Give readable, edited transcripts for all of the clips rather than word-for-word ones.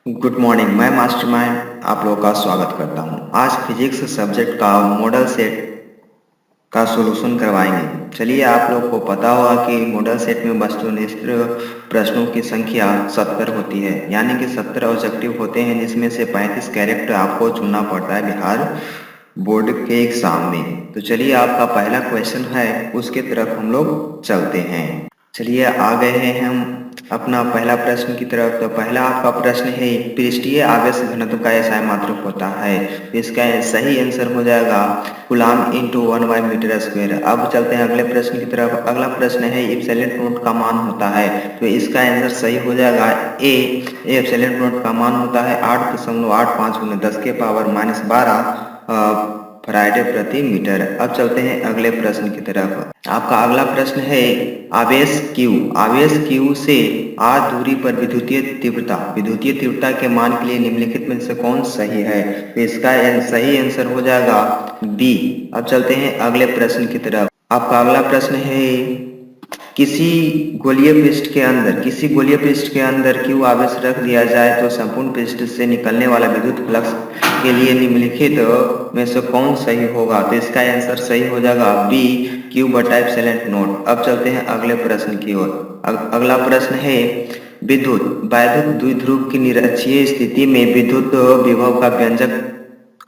Good morning. मैं mastermind आप लोगों का स्वागत करता हूं। आज फिजिक्स सब्जेक्ट का मॉडल सेट का सॉल्यूशन करवाएंगे। चलिए, आप लोग को पता होगा कि मॉडल सेट में वस्तुनिष्ठ प्रश्नों की संख्या 70 होती है, यानी कि 70 ऑब्जेक्टिव होते हैं, जिसमें से 35 कैरेक्टर आपको चुनना पड़ता है बिहार बोर्ड के एग्जाम में। तो चलिए, आपका पहला क्वेश्चन है, उसके तरफ हम लोग चलते हैं। चलिए, आ गए हैं हम अपना पहला प्रश्न की तरफ। तो पहला आपका प्रश्न है, पृष्ठीय आवेश घनत्व का SI मात्रक होता है। तो इसका सही आंसर हो जाएगा कूलम्ब इंटू 1/मीटर²। अब चलते हैं अगले प्रश्न की तरफ। अगला प्रश्न है, एप्सिलॉन नॉट का मान होता है। तो इसका आंसर सही हो जाएगा ए। एप्सिलॉन नॉट का मान होता है 8.85 × 10⁻12 फराड प्रति मीटर। अब चलते हैं अगले प्रश्न की तरफ। आपका अगला प्रश्न है, आवेश Q। आवेश Q से r दूरी पर विद्युतीय तीव्रता के मान के लिए निम्नलिखित में से कौन सही है? तो इसका सही आंसर हो जाएगा बी। अब चलते हैं अगले प्रश्न की तरफ। आपका अगला प्रश्न है, किसी गोलीय पृष्ठ के अंदर Q आवेश रख दिया जाए तो संपूर्ण पृष्ठ से निकलने वाला विद्युत फ्लक्स के लिए निम्नलिखित में से कौन सही होगा? तो इसका आंसर सही हो जाएगा बी, Q/ε0। अब चलते हैं अगले प्रश्न की ओर। अगला प्रश्न है, वैद्युत द्विध्रुव की निरक्षीय स्थिति में विद्युत विभव का व्यंजक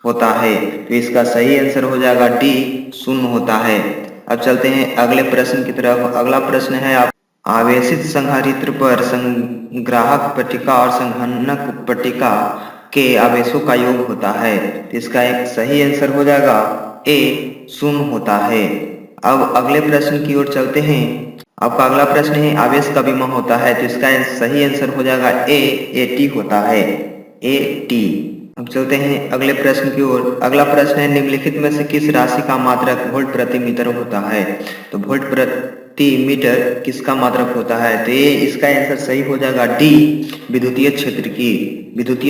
होता है। तो इसका सही आंसर हो जाएगा डी, 0 होता है। अब चलते हैं अगले प्रश्न की तरफ। अगला प्रश्न है, आप आवेशित संधारित्र पर संग्राहक पट्टिका और संघनक पट्टिका के आवेशों का योग होता है। तो इसका एक सही आंसर हो जाएगा ए, 0 होता है। अब अगले प्रश्न की ओर चलते हैं। आपका अगला प्रश्न है, आवेश का विमा होता है। तो इसका सही आंसर हो जाएगा ए, AT होता है, AT। अब चलते हैं अगले प्रश्न की ओर। अगला प्रश्न है, निम्नलिखित में से किस राशि का मात्रक वोल्ट प्रति मीटर होता है? तो वोल्ट प्रति मीटर किसका मात्रक होता है? तो ये इसका आंसर सही हो जाएगा डी, विद्युतीय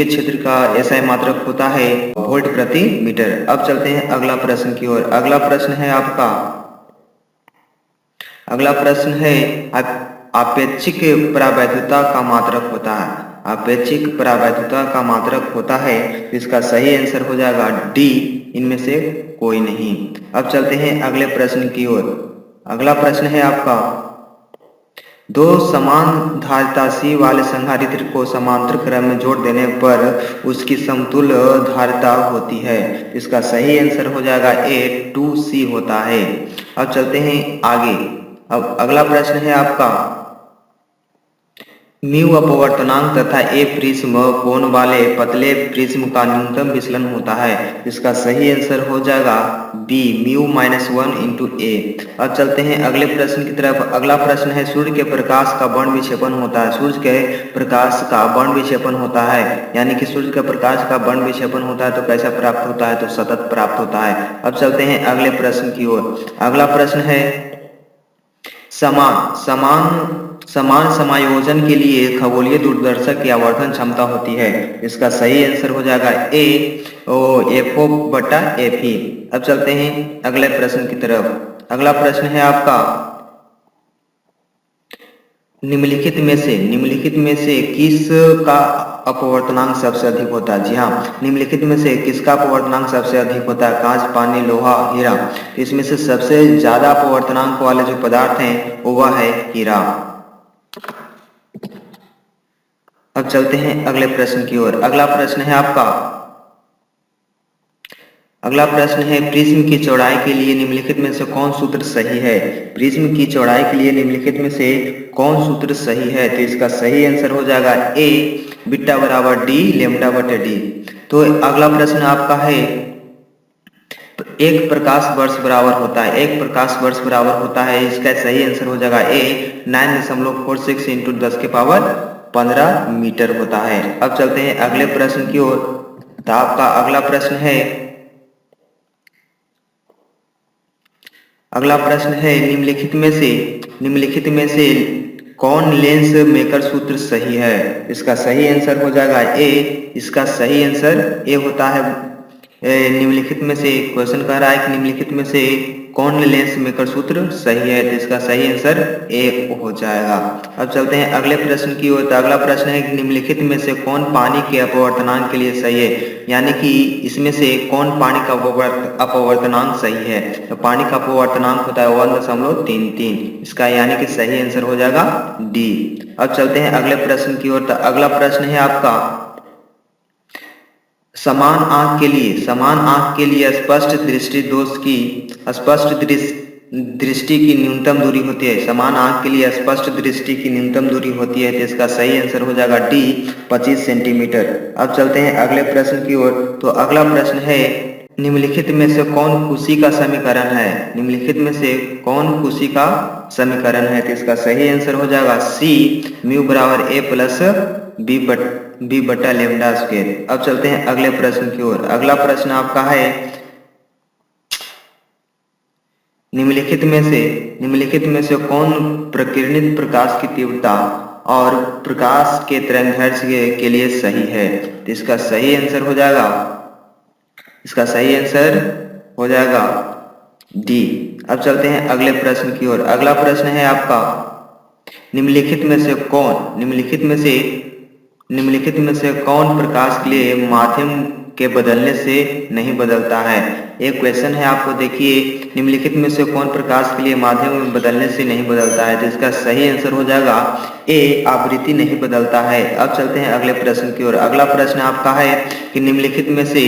क्षेत्र का SI मात्रक होता है वोल्ट प्रति मीटर। अब चलते हैं अगला प्रश्न की ओर। अगला प्रश्न है, आपेक्षिक परावैद्युता का मात्रक होता है। आपेक्षिक परावैद्युता का मात्रक होता है। इसका सही आंसर हो जाएगा डी, इनमें से कोई नहीं। अब चलते हैं अगले प्रश्न की ओर। अगला प्रश्न है आपका, दो समान धारिता C वाले संधारित्र को समांतर क्रम में जोड़ देने पर उसकी समतुल्य धारिता होती है। इसका सही आंसर हो जाएगा ए, 2C होता है। अब चलते हैं आगे। अब अगला प्रश्न है आपका, म्यू अपवर्तनांक तथा ए प्रिज्म कोण वाले पतले प्रिज्म का न्यूनतम विचलन होता है। इसका सही आंसर हो जाएगा बी, μ-1 × A। अब चलते हैं अगले प्रश्न की तरफ। अगला प्रश्न है, सूर्य के प्रकाश का वर्ण विक्षेपण होता है। सूर्य के प्रकाश का वर्ण विक्षेपण होता है, यानी कि सूर्य के प्रकाश का वर्ण विक्षेपण होता है तो कैसा प्राप्त होता है? तो सतत प्राप्त होता है। अब चलते हैं अगले प्रश्न की ओर। अगला प्रश्न है, समान समायोजन के लिए खगोलीय दूरदर्शक की आवर्धन क्षमता होती है। इसका सही आंसर हो जाएगा ए, FO/FE। अब चलते हैं अगले प्रश्न की तरफ। अगला प्रश्न है आपका, निम्नलिखित में से किस का अपवर्तनांक सबसे अधिक होता है? जी हाँ, निम्नलिखित में से किसका अपवर्तनांक सबसे अधिक होता है? कांच, पानी, लोहा, हीरा। इसमें से सबसे ज्यादा अपवर्तनांक वाले जो पदार्थ हैं वह है हीरा। अब चलते हैं अगले प्रश्न की ओर। अगला प्रश्न है, प्रिज्म की चौड़ाई के लिए निम्नलिखित में से कौन सूत्र सही है? प्रिज्म की चौड़ाई के लिए निम्नलिखित में से कौन सूत्र सही है? तो इसका सही आंसर हो जाएगा ए, बीटा बराबर डी, λ/d। तो अगला प्रश्न आपका है, एक प्रकाश वर्ष बराबर होता है। इसका सही आंसर हो जाएगा ए, 9.46 × 10⁻15 मीटर होता है। अब चलते हैं अगले प्रश्न की ओर। तो आपका अगला प्रश्न है, निम्नलिखित में से कौन लेंस मेकर सूत्र सही है? इसका सही आंसर हो जाएगा ए। इसका सही आंसर ए होता है। निम्नलिखित में से क्वेश्चन कह रहा है कि निम्नलिखित में से कौन लेंस मेकर सूत्र सही है, तो इसका सही आंसर ए हो जाएगा। अब चलते हैं अगले प्रश्न की ओर। तो अगला प्रश्न है कि निम्नलिखित में से कौन पानी के अपवर्तनांक के लिए सही है, यानी कि इसमें से कौन पानी का अपवर्तनांक सही है। तो पानी का अपवर्तनांक होता है 1.33, इसका यानी कि सही आंसर हो जाएगा डी। अब चलते हैं अगले प्रश्न की ओर। तो अगला प्रश्न है आपका समान आंख के लिए स्पष्ट दृष्टि दोष की दृष्टि की न्यूनतम दूरी होती है। समान आंख के लिए स्पष्ट दृष्टि की न्यूनतम दूरी होती है, तो इसका सही आंसर हो जाएगा डी 25 सेंटीमीटर। अब चलते हैं अगले प्रश्न की ओर। तो अगला प्रश्न है निम्नलिखित में से कौन कुशी का समीकरण है। निम्नलिखित में से कौन कुशी का समीकरण है, तो इसका सही आंसर हो जाएगा सी म्यू बराबर ए प्लस बी बटा लेमडा स्क्वायर। अब चलते हैं अगले प्रश्न की ओर। अगला प्रश्न आपका है निम्नलिखित में से कौन प्रकीर्णित प्रकाश की तीव्रता और प्रकाश के तरंगदैर्घ्य के लिए सही है, तो इसका सही आंसर हो जाएगा डी। अब चलते हैं अगले प्रश्न की ओर। अगला प्रश्न है आपका निम्नलिखित में से कौन प्रकाश के लिए माध्यम के बदलने से नहीं बदलता है। एक क्वेश्चन है आपको, देखिए निम्नलिखित में से कौन प्रकाश के लिए माध्यम में बदलने से नहीं बदलता है, तो इसका सही आंसर हो जाएगा ए आवृत्ति नहीं बदलता है। अब चलते हैं अगले प्रश्न की ओर। अगला प्रश्न आपका है कि निम्नलिखित में से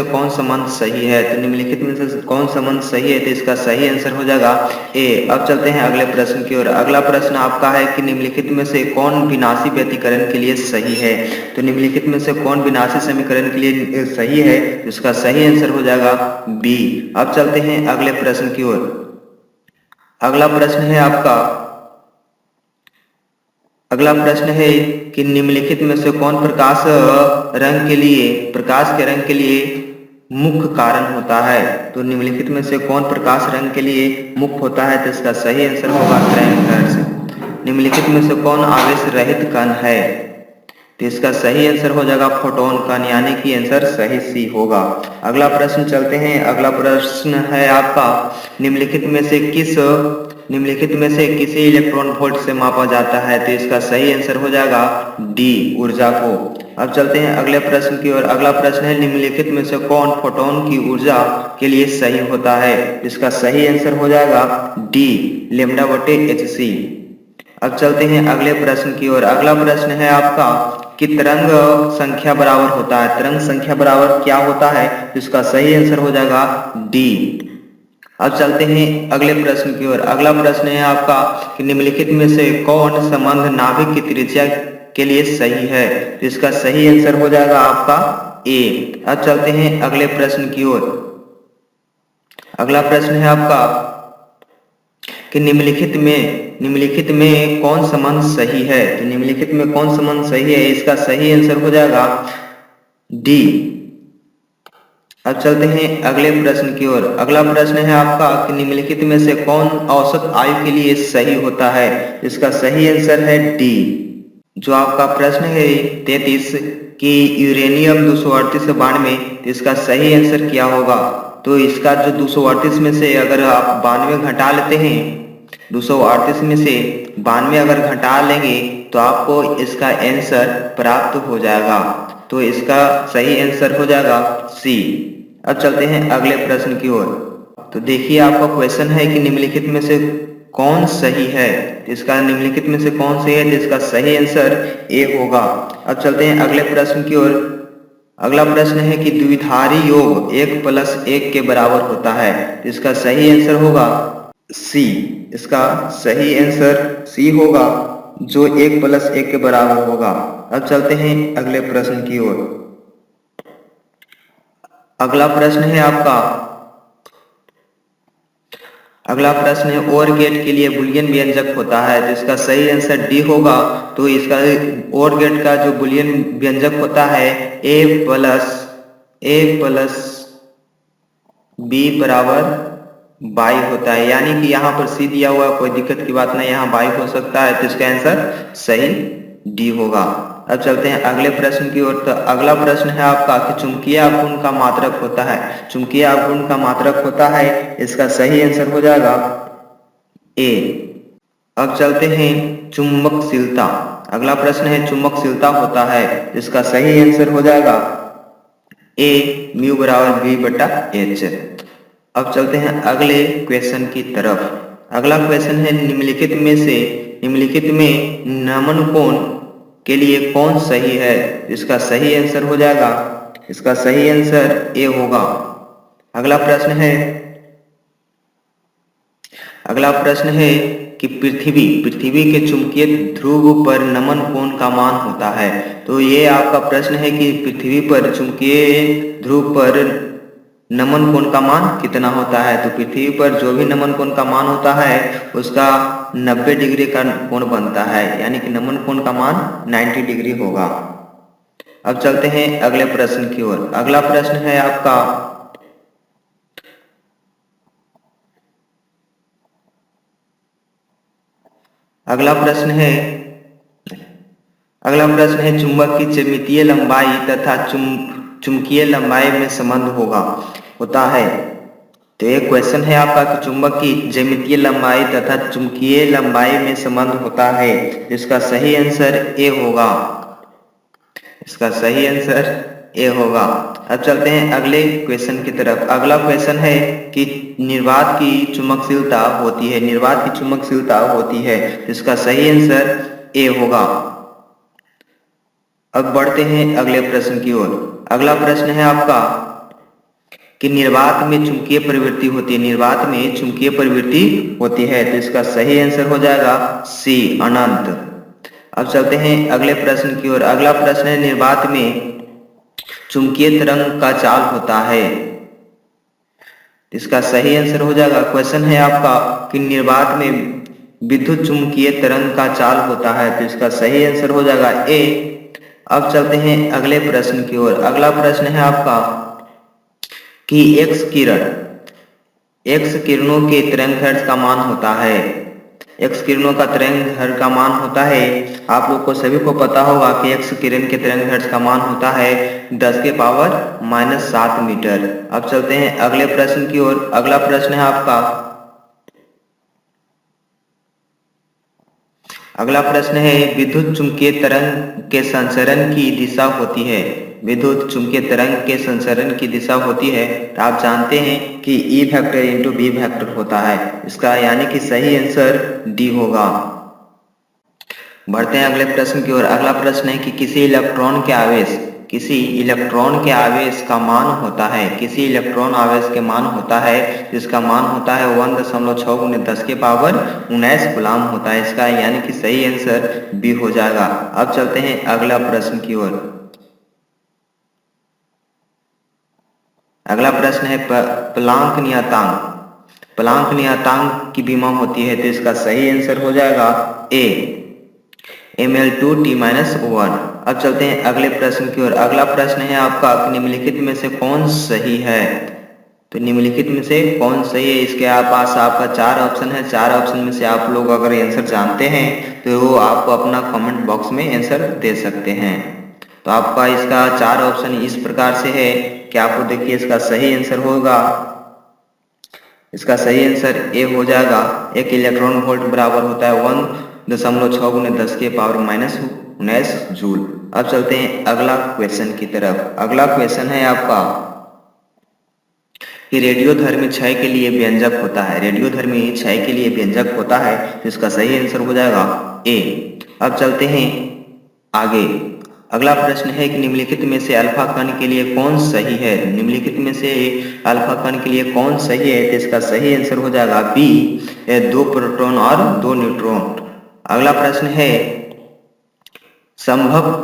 कौन संबंध सही है, तो निम्नलिखित में से कौन संबंध सही है, तो इसका सही आंसर हो जाएगा ए। अब चलते हैं अगले प्रश्न की ओर। अगला प्रश्न आपका है कि निम्नलिखित में से कौन विनाशी व्यतिकरण के लिए सही है, तो निम्नलिखित में से कौन विनाशी समीकरण के लिए सही है, तो इसका सही आंसर हो जाएगा बी। अब चलते हैं अगले प्रश्न की ओर। अगला प्रश्न है कि निम्नलिखित में से कौन प्रकाश के रंग के लिए मुख्य कारण होता है, तो निम्नलिखित में से कौन प्रकाश रंग के लिए मुख्य होता है, तो इसका सही आंसर होगा तरंगदैर्घ्य। निम्नलिखित में से कौन आवेश रहित कण है, तो इसका सही आंसर हो जाएगा फोटोन कण, यानी कि आंसर सही सी होगा। अगला प्रश्न चलते हैं। अगला प्रश्न है आपका निम्नलिखित में से किसी इलेक्ट्रॉन वोल्ट से मापा जाता है, तो इसका सही आंसर हो जाएगा डी ऊर्जा को। अब चलते हैं अगले प्रश्न की ओर। अगला प्रश्न है निम्नलिखित में से कौन फोटोन की ऊर्जा के लिए सही होता है, इसका सही आंसर हो जाएगा डी लेमडा बटे एचसी। अब चलते हैं अगले प्रश्न की ओर। अगला प्रश्न है आपका कि तरंग संख्या बराबर होता है, तरंग संख्या बराबर क्या होता है, तो इसका सही आंसर हो जाएगा डी। अब चलते हैं अगले प्रश्न की ओर। अगला प्रश्न है आपका कि निम्नलिखित में से कौन संबंध नाभिक की त्रिज्या के लिए सही है, तो इसका सही आंसर हो जाएगा आपका ए। अब चलते हैं अगले प्रश्न की ओर। अगला प्रश्न है आपका कि निम्नलिखित में कौन संबंध सही है, तो निम्नलिखित में कौन संबंध सही है, इसका सही आंसर हो जाएगा डी। अब चलते हैं अगले प्रश्न की ओर। अगला प्रश्न है आपका कि निम्नलिखित में से कौन औसत आयु के लिए सही होता है, इसका सही आंसर है डी। जो आपका प्रश्न है 33 कि यूरेनियम 238 तो इसका सही आंसर क्या होगा, तो इसका जो 238 में से अगर आप 92 घटा लेते हैं, 238 में से 92 अगर घटा लेंगे तो आपको इसका आंसर प्राप्त हो जाएगा, तो इसका सही आंसर हो जाएगा सी। अब चलते हैं अगले प्रश्न की ओर। तो देखिए आपका क्वेश्चन है कि निम्नलिखित में से कौन सही है, इसका निम्नलिखित में से कौन सही है, तो इसका सही आंसर ए होगा। अब चलते हैं अगले प्रश्न की ओर। अगला प्रश्न है कि द्विधारी योग 1+1 के बराबर होता है, तो इसका सही आंसर होगा सी। इसका सही आंसर सी होगा, जो 1+1 के बराबर होगा। अब चलते हैं अगले प्रश्न की ओर। अगला प्रश्न है आपका, अगला प्रश्न है और गेट के लिए बुलियन व्यंजक होता है, तो इसका सही आंसर डी होगा। तो इसका और गेट का जो बुलियन व्यंजक होता है ए प्लस बी बराबर बाई होता है, यानी कि यहाँ पर सी दिया हुआ, कोई दिक्कत की बात नहीं, यहाँ बाई हो सकता है, तो इसका आंसर सही डी होगा। अब चलते हैं अगले प्रश्न की ओर। तो अगला प्रश्न है आपका कि चुंबकीय आघूर्ण का मात्रक होता है। चुंबकीय आघूर्ण का मात्रक होता है, इसका सही आंसर हो जाएगा ए। अब चलते हैं चुंबकशीलता। अगला प्रश्न है चुंबकशीलता होता है, इसका सही आंसर हो जाएगा ए म्यू बराबर बी बटा एच। अब चलते हैं अगले क्वेश्चन की तरफ। अगला क्वेश्चन है निम्नलिखित में नमन कोण के लिए कौन सही है। इसका सही आंसर हो जाएगा, इसका सही आंसर ए होगा। अगला प्रश्न है कि पृथ्वी के चुंबकीय ध्रुव पर नमन कोण का मान होता है। तो ये आपका प्रश्न है कि पृथ्वी पर चुंबकीय ध्रुव पर नमन कोण का मान कितना होता है। तो पृथ्वी पर जो भी नमन कोण का मान होता है उसका 90 डिग्री का कोण बनता है, यानी कि नमन कोण का मान 90 डिग्री होगा। अब चलते हैं अगले प्रश्न की ओर। अगला प्रश्न है आपका अगला प्रश्न है चुंबक की ज्यामितीय लंबाई तथा चुंबकीय लंबाई में संबंध होता है। तो एक क्वेश्चन है आपका कि चुंबक की ज्यामितीय लंबाई तथा चुंबकीय लंबाई में संबंध होता है। इसका सही आंसर ए होगा, इसका सही आंसर ए होगा। अब चलते हैं अगले क्वेश्चन की तरफ। अगला क्वेश्चन है कि निर्वात की चुंबकशीलता होती है। इसका सही आंसर ए होगा। अब बढ़ते हैं अगले प्रश्न की ओर। अगला प्रश्न है आपका कि निर्वात में चुंबकीय प्रवृत्ति होती है। तो इसका सही आंसर हो जाएगा सी अनंत। अब चलते हैं अगले प्रश्न की ओर। अगला प्रश्न है निर्वात में चुंबकीय तरंग का चाल होता है। इसका सही आंसर हो जाएगा, क्वेश्चन है आपका कि निर्वात में विद्युत चुंबकीय तरंग का चाल होता है। तो इसका सही आंसर हो जाएगा ए। अब चलते हैं अगले प्रश्न की ओर। अगला प्रश्न है आपका कि एक्स किरणों के तरंग का मान होता है। एक्स किरणों का तरंग का मान होता है, आप लोग को सभी को पता होगा कि एक्स किरण के तरंग का मान होता है 10⁻⁷ मीटर। अब चलते हैं अगले प्रश्न की ओर। अगला प्रश्न है आपका विद्युत चुंबकीय तरंग के संचरण की दिशा होती है। विद्युत चुंबकीय तरंग के संचरण की दिशा होती है, तो आप जानते हैं कि E vector into B vector होता है। इसका यानी कि सही आंसर डी होगा। बढ़ते हैं अगले प्रश्न की ओर। अगला प्रश्न है कि किसी इलेक्ट्रॉन के आवेश का मान होता है। किसी इलेक्ट्रॉन आवेश के मान होता है, जिसका मान होता है 1.6 × 10⁻⁹ गुलाम होता है। इसका यानी कि सही आंसर बी हो जाएगा। अब चलते हैं अगला प्रश्न की ओर। अगला प्रश्न है प्लांक नियतांक की विमा होती है। तो इसका सही आंसर हो जाएगा ए mL2T-1। अब चलते हैं अगले प्रश्न की ओर। अगला प्रश्न है आपका निम्नलिखित में से कौन सही है। तो निम्नलिखित में से कौन सही है, इसके पास आपका 4 ऑप्शन है। 4 ऑप्शन में से आप लोग अगर आंसर जानते हैं तो वो आप अपना कमेंट बॉक्स में आंसर दे सकते हैं। तो आपका इसका 4 ऑप्शन इस प्रकार से है कि आपको देखिए इसका सही आंसर होगा, इसका सही आंसर ए हो जाएगा। 1 इलेक्ट्रॉन वोल्ट बराबर होता है 1.6 × 10⁻⁹ जूल। अब चलते हैं अगला क्वेश्चन की तरफ। अगला क्वेश्चन है आपका कि रेडियोधर्मी क्षय के लिए व्यंजक होता है। रेडियोधर्मी क्षय के लिए व्यंजक होता है, तो इसका सही आंसर हो जाएगा ए। अब चलते हैं आगे। अगला प्रश्न है कि निम्नलिखित में से अल्फा कण के लिए कौन सही है। निम्नलिखित में से अल्फा कण के लिए कौन सही है, तो इसका सही आंसर हो जाएगा बी 2 प्रोटॉन और 2 न्यूट्रॉन। अगला प्रश्न है संभव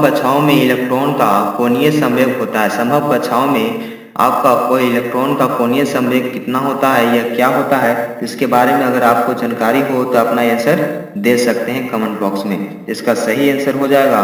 कक्षाओं में इलेक्ट्रॉन का कोणीय संवेग होता है। संभव कक्षाओं में आपका कोई इलेक्ट्रॉन का कोणीय संवेग कितना होता है या क्या होता है, इसके बारे में अगर आपको जानकारी हो तो अपना आंसर दे सकते हैं कमेंट बॉक्स में। इसका सही आंसर हो जाएगा,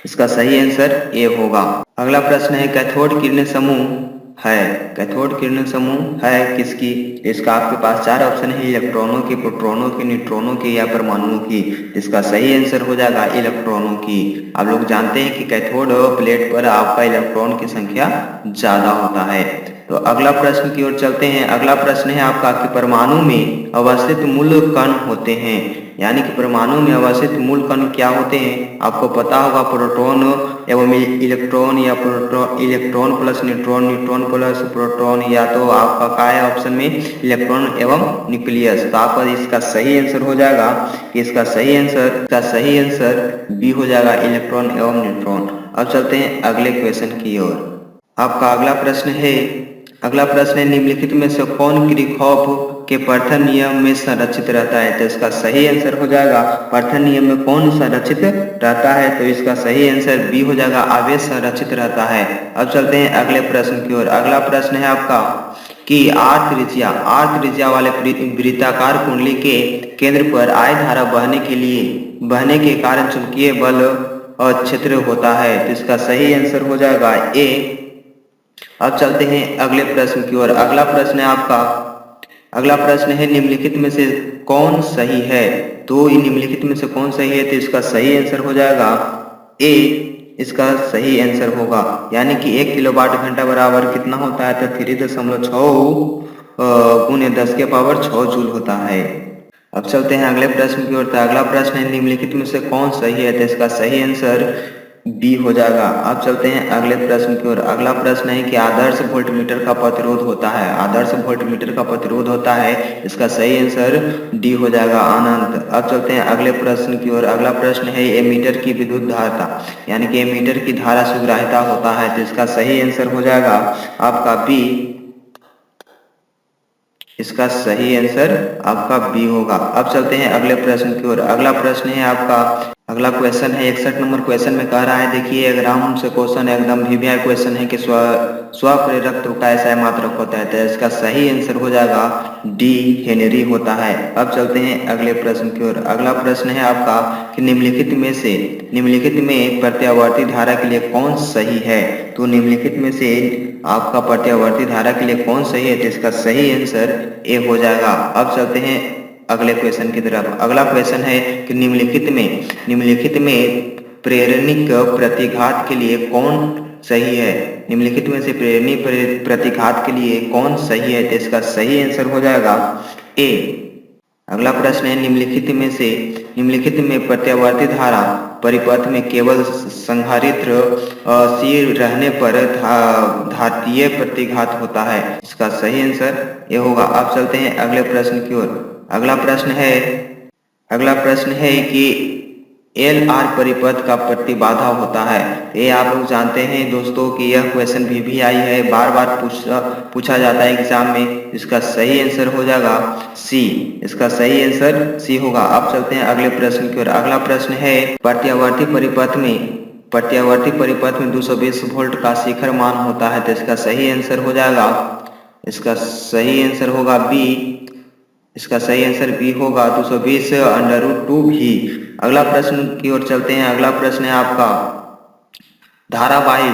इसका सही आंसर ए होगा। अगला प्रश्न है कैथोड किरण समूह है। कैथोड किरण समूह है किसकी? इसका आपके पास चार ऑप्शन है, इलेक्ट्रॉनों की, प्रोटॉनों की, न्यूट्रॉनों की या परमाणुओं की। इसका सही आंसर हो जाएगा इलेक्ट्रॉनों की। आप लोग जानते हैं कि कैथोड प्लेट पर आपका इलेक्ट्रॉन की संख्या ज्यादा होता है। तो अगला प्रश्न की ओर चलते हैं। अगला प्रश्न है आपका कि परमाणु में अवस्थित मूल कण होते हैं, यानी कि परमाणु में अवस्थित मूल कण क्या होते हैं? आपको पता होगा प्रोटॉन एवं इलेक्ट्रॉन या electron plus neutron, neutron plus proton, या तो आपका क्या है ऑप्शन में इलेक्ट्रॉन एवं न्यूक्लियस। तो आपका इसका सही आंसर हो जाएगा, इसका सही आंसर बी हो जाएगा, इलेक्ट्रॉन एवं न्यूट्रॉन। अब चलते हैं अगले क्वेश्चन की ओर। आपका अगला प्रश्न है निम्नलिखित में से कौन किरचॉफ के प्रथम नियम में संरक्षित रहता है? तो इसका सही आंसर हो जाएगा प्रथम नियम में कौन संरक्षित रहता है? तो इसका सही आंसर बी हो जाएगा, आवेश संरक्षित रहता है। अब चलते हैं अगले प्रश्न की ओर। अगला प्रश्न है आपका कि आर त्रिज्या वाले वृत्ताकार कुंडली के केंद्र पर आई धारा बहने के कारण चुंबकीय बल और क्षेत्र होता है। तो इसका सही आंसर हो जाएगा ए। अब चलते हैं अगले प्रश्न की ओर। अगला प्रश्न है निम्नलिखित में से कौन सही है? तो निम्नलिखित में से कौन सही है? तो इसका सही आंसर हो जाएगा ए। इसका सही आंसर होगा, यानी कि 1 किलोवाट घंटा बराबर कितना होता है? तो 3.6 गुने 10 के पावर 6 जूल होता है। अब चलते हैं अगले प्रश्न की ओर। तो अगला प्रश्न है निम्नलिखित में से कौन सही है? तो इसका सही आंसर बी हो जाएगा। अब चलते हैं अगले प्रश्न की ओर। अगला प्रश्न है कि आदर्श वोल्टमीटर का प्रतिरोध होता है। आदर्श वोल्टमीटर का प्रतिरोध होता है, इसका सही आंसर डी हो जाएगा, अनंत। अब चलते हैं अगले प्रश्न की ओर। अगला प्रश्न है एमीटर की विद्युत धारा, यानी कि एमीटर की धारा सुग्राहिता होता है। तो इसका सही आंसर हो जाएगा आपका बी। इसका सही आंसर आपका बी होगा। अब चलते हैं अगले प्रश्न की ओर। अगला क्वेश्चन है 61 नंबर क्वेश्चन में कह रहा है, देखिए अगर हमसे क्वेश्चन एकदम भिविया क्वेश्चन है कि स्वप्रेरक का ऐसा मात्रक होता है। तो इसका सही आंसर हो जाएगा डी, हेनरी होता है। अब चलते हैं अगले प्रश्न की ओर। अगला प्रश्न है आपका कि निम्नलिखित में प्रत्यावर्ती धारा के लिए कौन सही है? तो निम्नलिखित में से आपका प्रत्यावर्ती धारा के लिए कौन सही है? तो इसका सही आंसर ए हो जाएगा। अब चलते हैं अगले क्वेश्चन की तरफ। अगला क्वेश्चन है कि निम्नलिखित में प्रेरणिक प्रतिघात के लिए कौन सही है? निम्नलिखित में से प्रेरणिक प्रतिघात के लिए कौन सही है? तो इसका सही आंसर हो जाएगा ए। अगला प्रश्न है निम्नलिखित में प्रत्यावर्ती धारा परिपथ में केवल संधारित्र सी रहने पर घातीय प्रतिघात होता है। इसका सही आंसर ये होगा। अब चलते हैं अगले प्रश्न की ओर। अगला प्रश्न है कि एल आर परिपथ का प्रतिबाधा होता है। ये आप लोग जानते हैं दोस्तों कि यह क्वेश्चन भी आई है, बार बार पूछा जाता है एग्जाम में। इसका सही आंसर हो जाएगा सी। इसका सही आंसर सी होगा। अब चलते हैं अगले प्रश्न की ओर। अगला प्रश्न है प्रत्यावर्ती परिपथ में 220 वोल्ट का शिखर मान होता है। तो इसका सही आंसर हो जाएगा, इसका सही आंसर होगा बी। इसका सही आंसर बी होगा, 220√2 भी। अगला प्रश्न की ओर चलते हैं। अगला प्रश्न है आपका धारावाही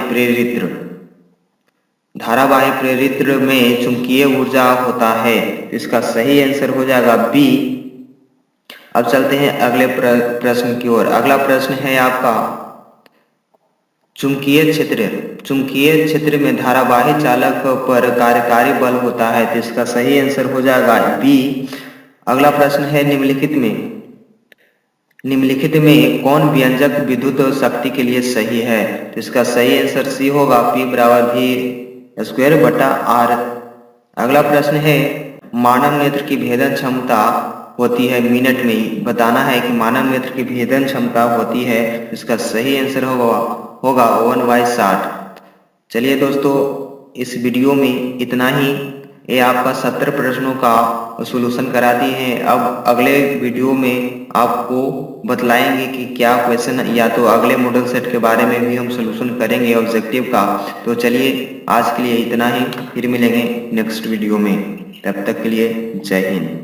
प्रेरित्र में चुंबकीय ऊर्जा होता है। इसका सही आंसर हो जाएगा बी। अब चलते हैं अगले प्रश्न की ओर। अगला प्रश्न है आपका चुंबकीय क्षेत्र में धारावाही चालक पर कार्यकारी बल होता है। तो इसका सही आंसर हो जाएगा बी। अगला प्रश्न है निम्नलिखित में कौन व्यंजक विद्युत शक्ति के लिए सही है? तो इसका सही आंसर सी होगा, P बराबर V²/R। अगला प्रश्न है मानव नेत्र की भेदन क्षमता होती है मिनट में ही। बताना है कि मानव नेत्र की भेदन क्षमता होती है। इसका सही आंसर होगा 1/60। चलिए दोस्तों, इस वीडियो में इतना ही। ये आपका 70 प्रश्नों का सॉल्यूशन करा दिए हैं। अब अगले वीडियो में आपको बतलाएंगे कि क्या क्वेश्चन, या तो अगले मॉडल सेट के बारे में भी हम सॉल्यूशन करेंगे ऑब्जेक्टिव का। तो चलिए आज के लिए इतना ही, फिर मिलेंगे नेक्स्ट वीडियो में। तब तक के लिए जय हिंद।